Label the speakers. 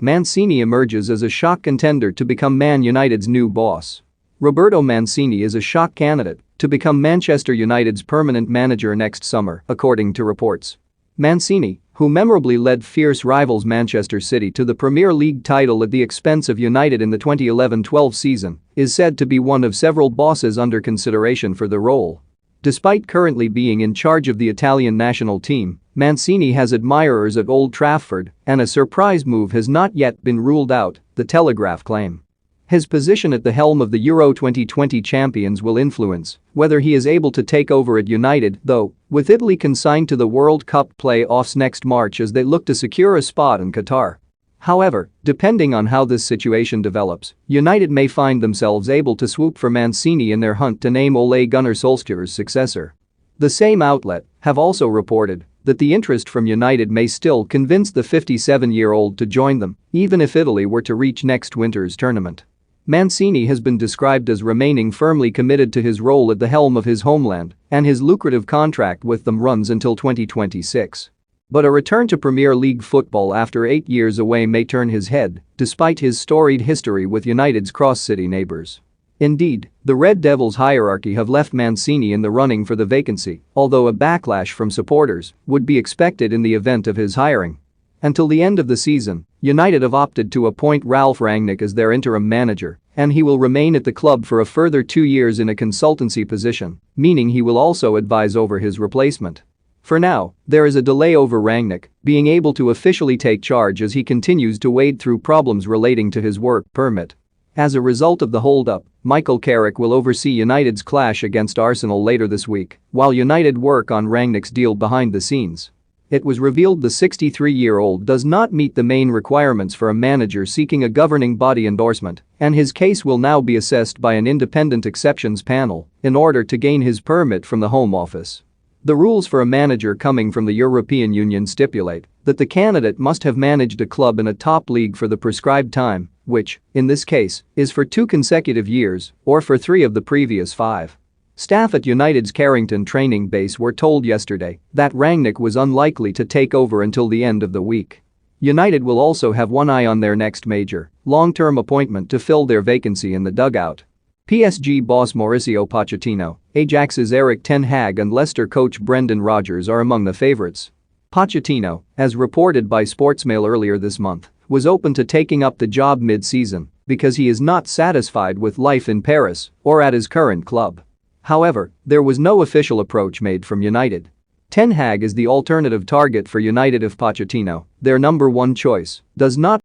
Speaker 1: Mancini emerges as a shock contender to become Man United's new boss. Roberto Mancini is a shock candidate to become Manchester United's permanent manager next summer, according to reports. Mancini, who memorably led fierce rivals Manchester City to the Premier League title at the expense of United in the 2011-12 season, is said to be one of several bosses under consideration for the role. Despite currently being in charge of the Italian national team, Mancini has admirers at Old Trafford, and a surprise move has not yet been ruled out, The Telegraph claim. His position at the helm of the Euro 2020 champions will influence whether he is able to take over at United, though, with Italy consigned to the World Cup play-offs next March as they look to secure a spot in Qatar. However, depending on how this situation develops, United may find themselves able to swoop for Mancini in their hunt to name Ole Gunnar Solskjaer's successor. The same outlet have also reported that the interest from United may still convince the 57-year-old to join them, even if Italy were to reach next winter's tournament. Mancini has been described as remaining firmly committed to his role at the helm of his homeland, and his lucrative contract with them runs until 2026. But a return to Premier League football after 8 years away may turn his head, despite his storied history with United's cross-city neighbours. Indeed, the Red Devils hierarchy have left Mancini in the running for the vacancy, although a backlash from supporters would be expected in the event of his hiring. Until the end of the season, United have opted to appoint Ralf Rangnick as their interim manager, and he will remain at the club for a further 2 years in a consultancy position, meaning he will also advise over his replacement. For now, there is a delay over Rangnick being able to officially take charge as he continues to wade through problems relating to his work permit. As a result of the hold-up, Michael Carrick will oversee United's clash against Arsenal later this week, while United work on Rangnick's deal behind the scenes. It was revealed the 63-year-old does not meet the main requirements for a manager seeking a governing body endorsement, and his case will now be assessed by an independent exceptions panel in order to gain his permit from the Home Office. The rules for a manager coming from the European Union stipulate that the candidate must have managed a club in a top league for the prescribed time, which, in this case, is for 2 consecutive years or for 3 of the previous 5. Staff at United's Carrington training base were told yesterday that Rangnick was unlikely to take over until the end of the week. United will also have one eye on their next major, long-term appointment to fill their vacancy in the dugout. PSG boss Mauricio Pochettino, Ajax's Erik ten Hag and Leicester coach Brendan Rodgers are among the favourites. Pochettino, as reported by Sportsmail earlier this month, was open to taking up the job mid-season because he is not satisfied with life in Paris or at his current club. However, there was no official approach made from United. Ten Hag is the alternative target for United if Pochettino, their number 1 choice, does not